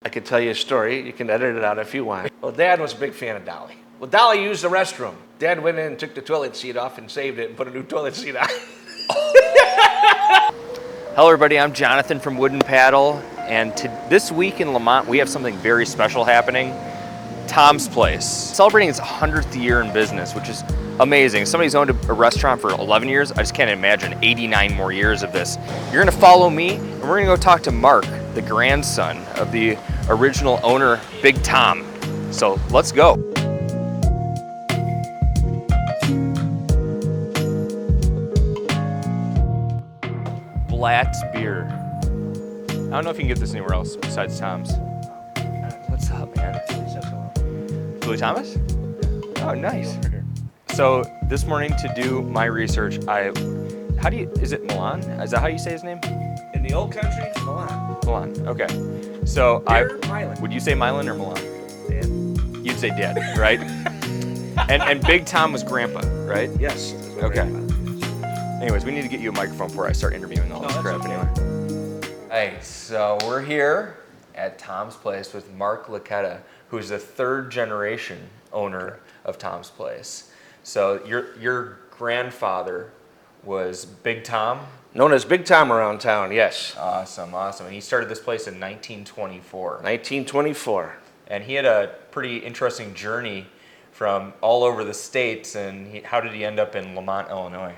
I could tell you a story. You can edit it out if you want. Well, Dad was a big fan of Dolly. Well, Dolly used the restroom. Dad went in and took the toilet seat off and saved it and put a new toilet seat on. Hello everybody, I'm Jonathan from Wooden Paddle, and this week in Lemont we have something very special happening. Tom's Place, celebrating its 100th year in business, which is amazing. Somebody's owned a restaurant for 11 years. I just can't imagine 89 more years of this. You're gonna follow me, and we're gonna go talk to Mark, the grandson of the original owner, Big Tom. So let's go. Blatt's beer. I don't know if you can get this anywhere else besides Tom's. What's up, man? Billy Thomas? Oh, nice. So this morning to do my research, is it Milan? Is that how you say his name? In the old country, Milan. Milan, okay. So Milan. Would you say Milan or Milan? Dad. You'd say Dad, right? and Big Tom was Grandpa, right? Yes. Okay. Anyways, we need to get you a microphone before I start interviewing all this crap anyway. Hey, so we're here at Tom's Place with Mark Laketa, who's the third generation owner of Tom's Place. So your grandfather was Big Tom? Known as Big Tom around town, yes. Awesome. And he started this place in 1924. 1924. And he had a pretty interesting journey from all over the states, and how did he end up in Lemont, Illinois?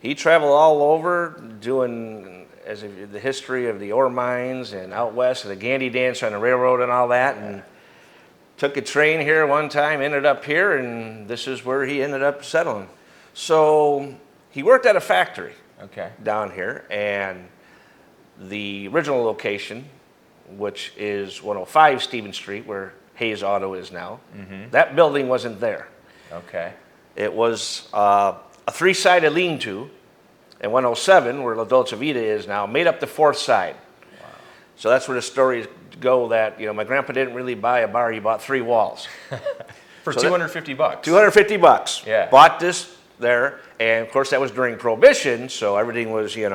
He traveled all over doing the history of the ore mines and out west, and the Gandy dance on the railroad and all that, and took a train here one time, ended up here, and this is where he ended up settling. So he worked at a factory down here, and the original location, which is 105 Stevens Street, where Hayes Auto is now, that building wasn't there. Okay. It was a three-sided lean-to, and 107, where La Dolce Vita is now, made up the fourth side. Wow. So that's where the stories go that, my grandpa didn't really buy a bar, he bought 3 walls. For so $250. $250. Yeah. Bought this there, and of course that was during Prohibition, so everything was, So it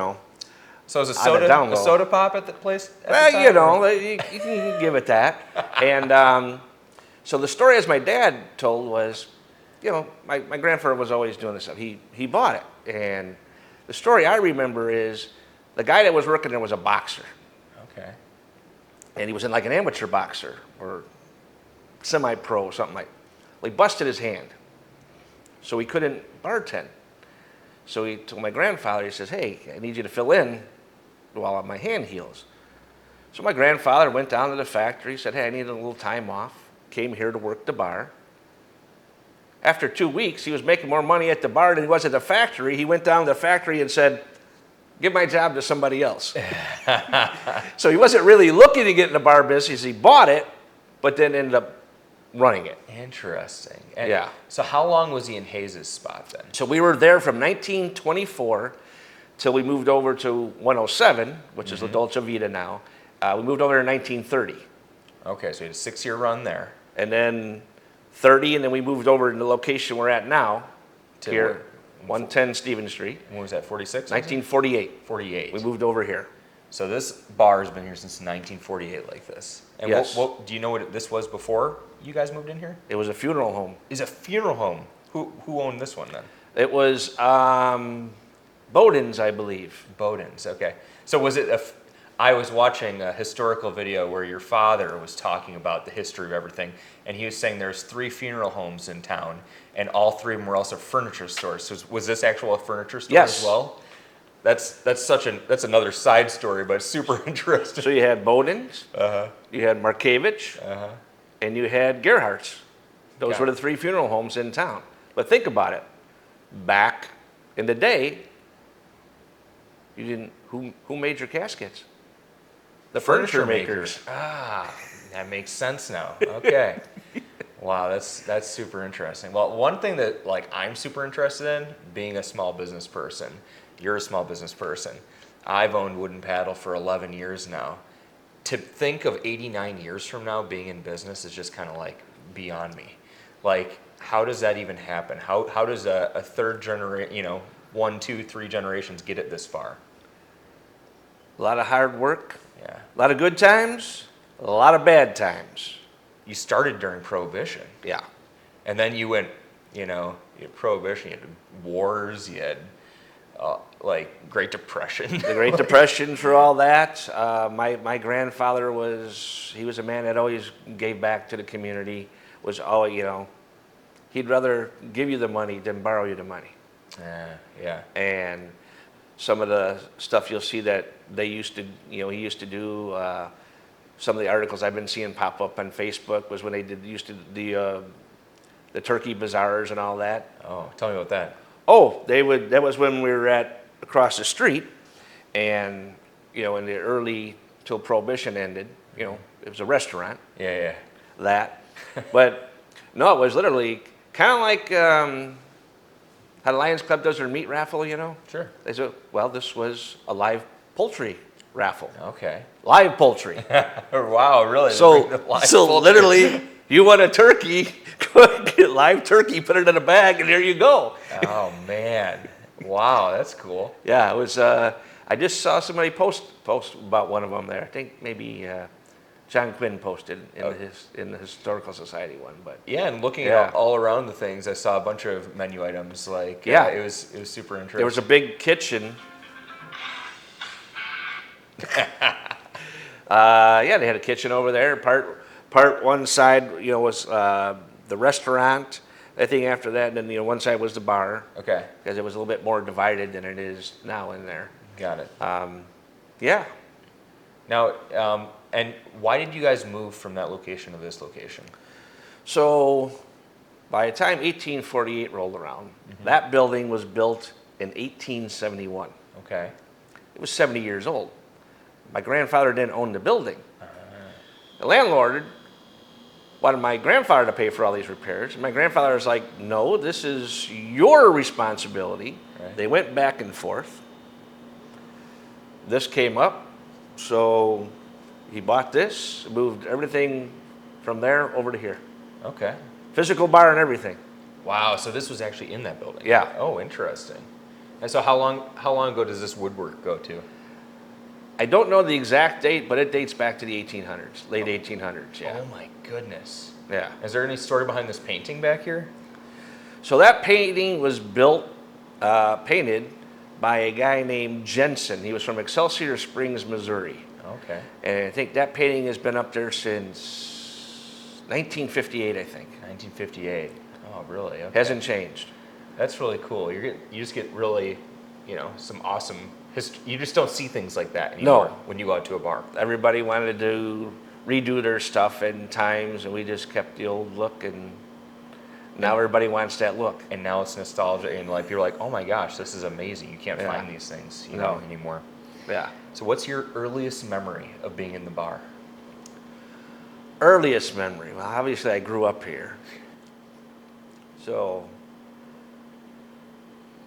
was a soda pop at the place at the time, you can give it that. And so the story, as my dad told, was, my grandfather was always doing this stuff. He bought it, and the story I remember is the guy that was working there was a boxer. Okay. And he was in like an amateur boxer or semi-pro, something like. Well, he busted his hand, so he couldn't bartend. So he told my grandfather, he says, "Hey, I need you to fill in while my hand heals." So my grandfather went down to the factory, said, "Hey, I need a little time off." Came here to work the bar. After 2 weeks, he was making more money at the bar than he was at the factory. He went down to the factory and said, "Give my job to somebody else." So he wasn't really looking to get in the bar business. He bought it, but then ended up running it. Interesting. Yeah. So how long was he in Hayes' spot then? So we were there from 1924 till we moved over to 107, which is La Dolce Vita now. We moved over in 1930. Okay, so he had a 6-year run there. And then 30, and then we moved over to the location we're at now, To here, 110 Stevens Street. When was that, 46? 1948. 48. We moved over here. So this bar has been here since 1948 like this. And Yes. do you know what this was before you guys moved in here? It was a funeral home. Is a funeral home. Who owned this one then? It was Bowden's, I believe. Bowden's, okay. So was it I was watching a historical video where your father was talking about the history of everything, and he was saying there's 3 funeral homes in town, and all 3 of them were also furniture stores. So was this actual a furniture store Yes. as well? That's another side story, but it's super interesting. So you had Bowden's, you had Markevich, and you had Gerhardt's. Those Got were it. the 3 funeral homes in town. But think about it. Back in the day, you didn't. Who made your caskets? The furniture makers. Ah, that makes sense now. Okay. Wow, that's super interesting. Well, one thing that I'm super interested in, being a small business person, you're a small business person. I've owned Wooden Paddle for 11 years now. To think of 89 years from now being in business is just kind of beyond me. How does that even happen? How does a third generation, 1, 2, 3 generations get it this far? A lot of hard work, Yeah. A lot of good times, a lot of bad times. You started during Prohibition. Yeah. And then you went, you had Prohibition, you had wars, you had like Great Depression. The Great Depression for all that. My grandfather he was a man that always gave back to the community. Was always, he'd rather give you the money than borrow you the money. Yeah. And some of the stuff you'll see that they used to, he used to do. Some of the articles I've been seeing pop up on Facebook was when they used to the turkey bazaars and all that. Oh, tell me about that. Oh, that was when we were across the street, and in the early till Prohibition ended, it was a restaurant. Yeah. That, but no, it was literally kind of like how the Lions Club does their meat raffle. Sure. They said, well, this was a live poultry raffle. Okay. Live poultry. Wow, really? So Poultry. literally, you want a turkey, go get live turkey, put it in a bag, and there you go. Oh man, wow, that's cool. Yeah, it was. I just saw somebody post about one of them there. I think maybe John Quinn posted in the Historical Society one, but Yeah, and looking Yeah. all around the things, I saw a bunch of menu items. Like, Yeah. it was super interesting. there was a big kitchen. Yeah, they had a kitchen over there. Part one side, was the restaurant. I think after that, and then one side was the bar, Okay, because it was a little bit more divided than it is now in there. got it. Yeah. Now, and why did you guys move from that location to this location? So, by the time 1848 rolled around, that building was built in 1871. Okay. It was 70 years old. My grandfather didn't own the building. The landlord wanted my grandfather to pay for all these repairs. My grandfather was like, no, this is your responsibility. Right. They went back and forth. This came up, so he bought this, moved everything from there over to here. Okay. Physical bar and everything. Wow. So this was actually in that building. Yeah. Oh, interesting. And so how long ago does this woodwork go to? I don't know the exact date, but it dates back to the 1800s, late 1800s, yeah. Oh my goodness. Yeah. Is there any story behind this painting back here? So that painting was painted by a guy named Jensen. He was from Excelsior Springs, Missouri. Okay. And I think that painting has been up there since 1958, I think. 1958. Oh, really? Okay. Hasn't changed. That's really cool. You just get really, some awesome history. You just don't see things like that anymore when you go out to a bar. Everybody wanted to redo their stuff in times, and we just kept the old look, and now everybody wants that look. And now it's nostalgia, and like you're like, oh my gosh, this is amazing. You can't find these things, anymore. Yeah. So what's your earliest memory of being in the bar? Earliest memory. Well, obviously I grew up here. So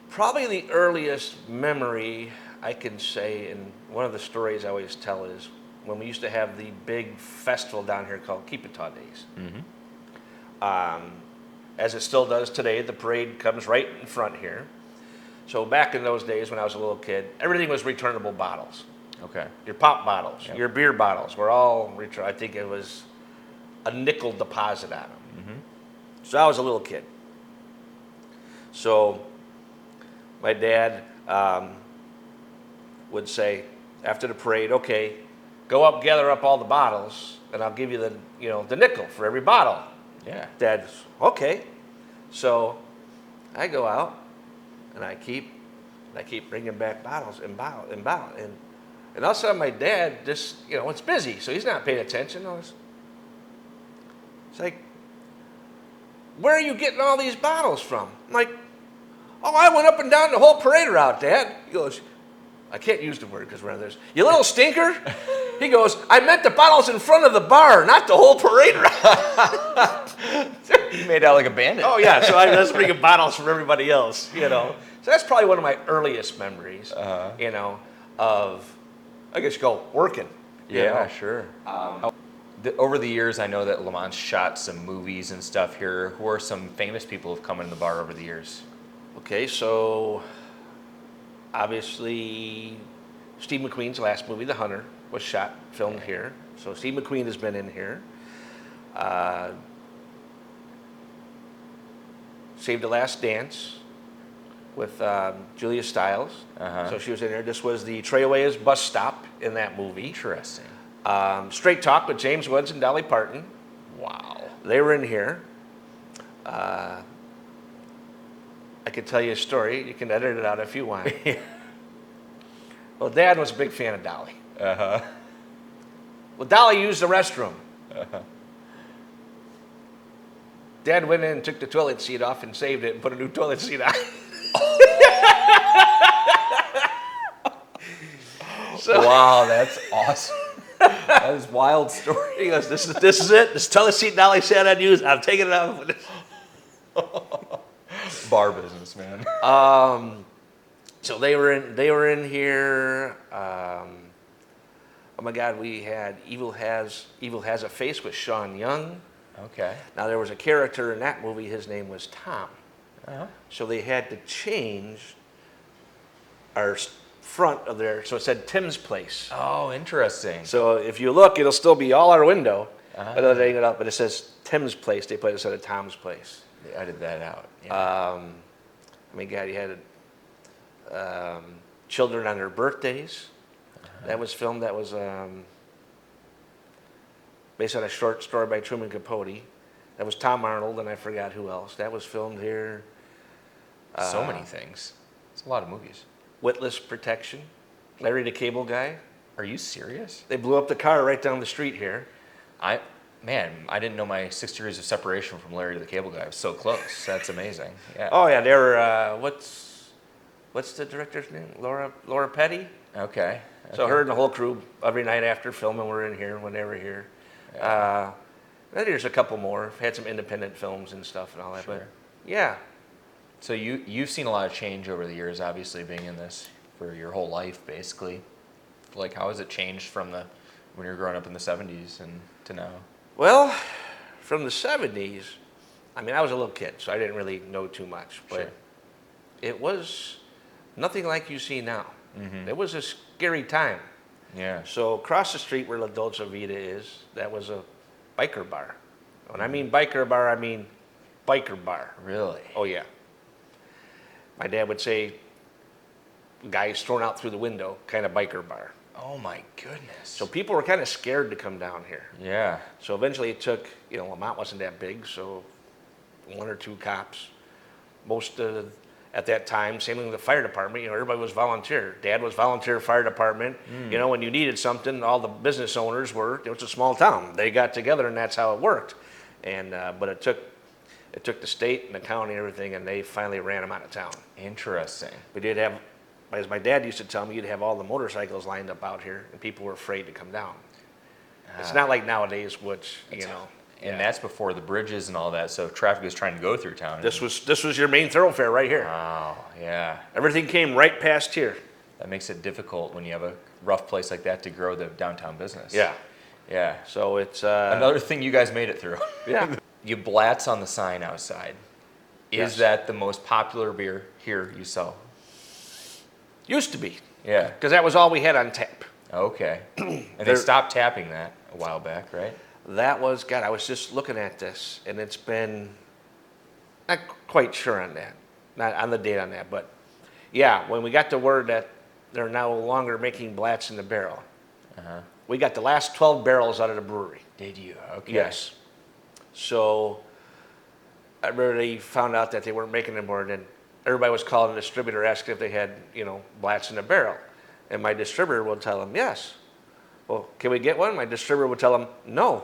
probably the earliest memory I can say, and one of the stories I always tell is when we used to have the big festival down here called Keepitaw Days. As it still does today, the parade comes right in front here. So back in those days when I was a little kid, everything was returnable bottles. Okay. Your pop bottles, Yep. your beer bottles were all returned. I think it was a nickel deposit on them. So I was a little kid. So my dad would say after the parade, okay, go up, gather up all the bottles, and I'll give you the nickel for every bottle. Yeah. Dad's okay. So I go out and I keep bringing back bottles and bottles and bottles, and all of a sudden my dad just it's busy, so he's not paying attention. It's like, where are you getting all these bottles from? I'm like, oh, I went up and down the whole parade route, Dad. He goes, I can't use the word because we're on this. You little stinker. He goes, I meant the bottles in front of the bar, not the whole parade route. You made out like a bandit. Oh yeah, so I was bringing bottles from everybody else, So that's probably one of my earliest memories, of, I guess, working. Yeah, sure. Over the years, I know that Lemont shot some movies and stuff here. Who are some famous people who've come into the bar over the years? Okay, so obviously Steve McQueen's last movie, The Hunter. was shot, filmed here. So Steve McQueen has been in here. Uh, Saved the Last Dance with Julia Stiles. Uh-huh. So she was in there. This was the Treyaways bus stop in that movie. Interesting. Straight Talk with James Woods and Dolly Parton. Wow. They were in here. I could tell you a story. You can edit it out if you want. Well, Dad was a big fan of Dolly. Uh-huh. Well, Dolly used the restroom. Uh-huh. Dad went in and took the toilet seat off and saved it and put a new toilet seat on. So, Wow, that's awesome. That is a wild story. he goes, this is it. This toilet seat Dolly said I'd use. I'm taking it off. Bar business, man. So they were in here. Oh my God, we had Evil Has a Face with Sean Young. Okay. Now there was a character in that movie. His name was Tom. Uh-huh. So they had to change our front of there, so it said Tim's Place. Oh, interesting. So if you look, it'll still be all our window, Uh-huh. but it says Tim's Place. They put it instead of Tom's Place. They edited that out. Yeah. I mean, God, you had Children on Their Birthdays. That was filmed. That was based on a short story by Truman Capote. That was Tom Arnold, and I forgot who else. That was filmed here. So many things. It's a lot of movies. Witless Protection. Larry the Cable Guy. Are you serious? They blew up the car right down the street here. I didn't know my 6 degrees of separation from Larry to the Cable Guy. I was so close. That's amazing. Yeah. Oh yeah, they were. What's the director's name? Laura Petty. Okay. So her and the whole crew every night after filming were in here when they were here. I think there's a couple more. Had some independent films and stuff and all that. Sure. But yeah, So you've seen a lot of change over the years, obviously being in this for your whole life, basically. Like, how has it changed from when you were growing up in the '70s and to now? well, from the '70s, I mean, I was a little kid, so I didn't really know too much. But Sure. it was nothing like you see now. Mm-hmm. It was a scary time. Yeah. So across the street where La Dolce Vita is, that was a biker bar. When I mean biker bar, I mean biker bar. Really? Oh yeah. My dad would say, guys thrown out through the window, kind of biker bar. Oh my goodness. So people were kind of scared to come down here. Yeah. So eventually it took, Lemont wasn't that big, so 1 or 2 cops. Most at that time, same thing with the fire department, everybody was volunteer. Dad was volunteer fire department. When you needed something, all the business owners were, it was a small town. They got together and that's how it worked. And, but it took the state and the county and everything, and they finally ran them out of town. Interesting. We did have, as my dad used to tell me, you'd have all the motorcycles lined up out here, and people were afraid to come down. It's not like nowadays, which, And that's before the bridges and all that, so traffic was trying to go through town. This was your main thoroughfare right here. Wow, yeah. Everything came right past here. That makes it difficult when you have a rough place like that to grow the downtown business. Yeah. Yeah. So it's Another thing you guys made it through. yeah. You Blatz on the sign outside. Yes. Is that the most popular beer here you sell? Used to be, Yeah. because that was all we had on tap. Okay. And they There- stopped tapping that a while back, right? That was, God, I was just looking at this, and it's been, not quite sure on that, not on the date on that, but yeah, when we got the word that they're no longer making Blatz in the barrel, Uh-huh. we got the last 12 barrels out of the brewery. Did you? Okay. Yes. So everybody found out that they weren't making them more, and then everybody was calling the distributor, asking if they had, Blatz in the barrel. And my distributor would tell them, yes. Well, can we get one? My distributor would tell them, no.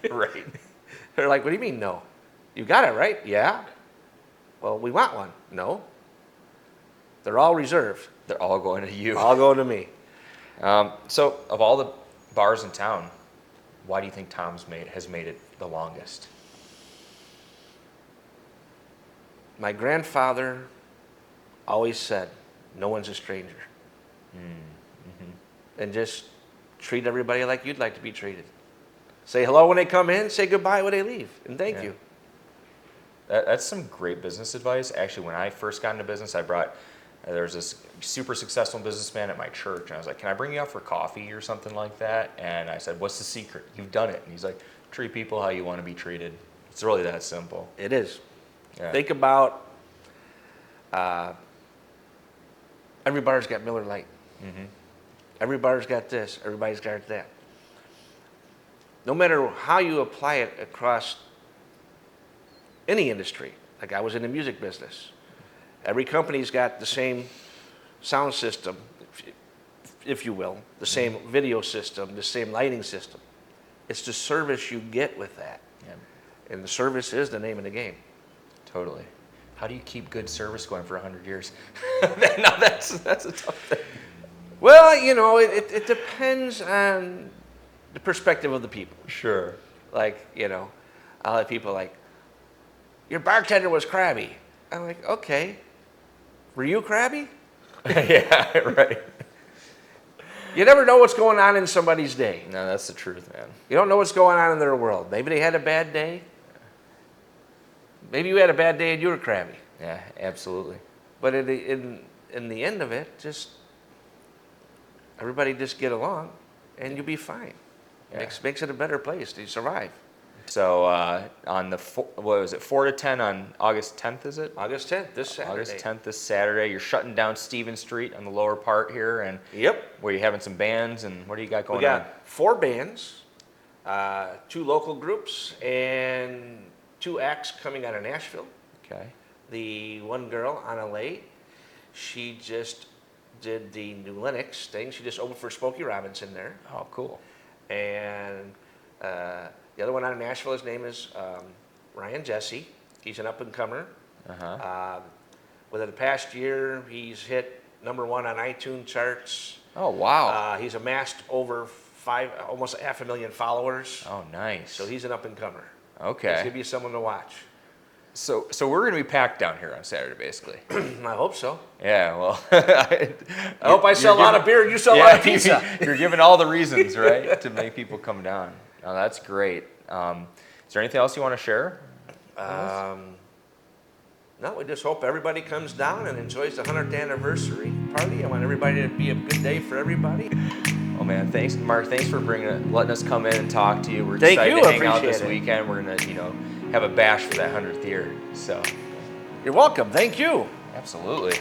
Right. They're like, what do you mean, no? You got it, right? Yeah. Well, we want one. No. They're all reserved. They're all going to you. All go to me. So, of all the bars in town, why do you think Tom's has made it the longest? My grandfather always said, no one's a stranger. And just treat everybody like you'd like to be treated. Say hello when they come in, say goodbye when they leave, and thank Yeah. you. That's some great business advice. Actually, when I first got into business, I brought There was this super successful businessman at my church, and I was like, "Can I bring you out for coffee or something like that?" And I said, "What's the secret? You've done it." And he's like, "Treat people how you want to be treated." It's really that simple. It is. Yeah. Think about every bar's got Miller Lite. Mm-hmm. Every bar's got this. Everybody's got that. No matter how you apply it across any industry, like I was in the music business, every company's got the same sound system, if you will, the same video system, the same lighting system. It's the service you get with that. Yeah. And the service is the name of the game. Totally. How do you keep good service going for 100 years? No, that's a tough thing. Well, it depends on the perspective of the people. Sure. Like, I'll have people like, your bartender was crabby. I'm like, okay. Were you crabby? Yeah, right. You never know what's going on in somebody's day. No, that's the truth, man. You don't know what's going on in their world. Maybe they had a bad day. Maybe you had a bad day and you were crabby. Yeah, absolutely. But in the end of it, just everybody just get along and you'll be fine. Yeah. Makes it a better place to survive. So on the, 4 to 10 on August 10th, is it? August 10th, this Saturday. August 10th, this Saturday. You're shutting down Stephen Street on the lower part here. And Yep. where you having some bands, and what do you got going We got on? 4 bands, 2 local groups, and 2 acts coming out of Nashville. Okay. The one girl, Anna Lay, she just did the New Lenox thing. She just opened for Smokey Robinson there. Oh, cool. And the other one out of Nashville, his name is Ryan Jesse. He's an up-and-comer. Uh-huh. Within the past year, he's hit #1 on iTunes charts. Oh, wow. He's amassed over almost 500,000 followers. Oh, nice. So he's an up-and-comer. He's Okay. going to be someone to watch. So we're going to be packed down here on Saturday, basically. I hope so. Yeah, well. I hope I sell a lot of beer and you sell a lot of pizza. You're giving all the reasons, right, to make people come down. Oh, that's great. Is there anything else you want to share? No, we just hope everybody comes down and enjoys the 100th anniversary party. I want everybody to be a good day for everybody. Oh man, thanks, Mark. Thanks for letting us come in and talk to you. We're Thank excited you, to I hang out appreciate this it. weekend. We're gonna, have a bash for that 100th year. So, You're welcome. Thank you. absolutely.